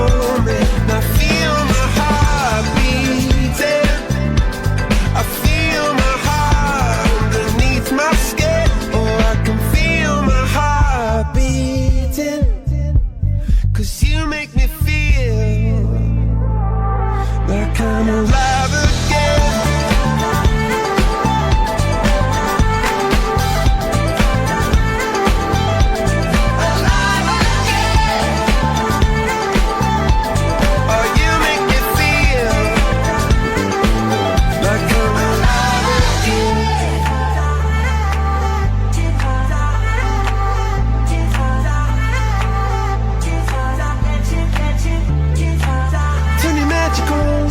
hold me. I feel my heart beating. I feel my heart underneath my skin. Oh, I can feel my heart beating. 'Cause you make me feel like I'm alive again. Alive again. Oh, you make me feel like I'm alive again. Turn your magic on,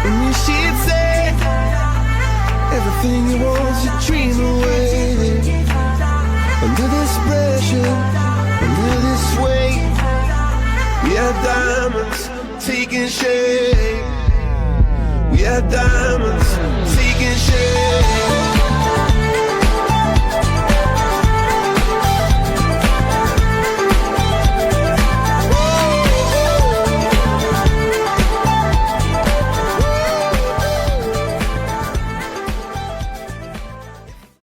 and you see it say everything you want to dream away. Under this pressure, under this weight, we are diamonds taking shape. We are diamonds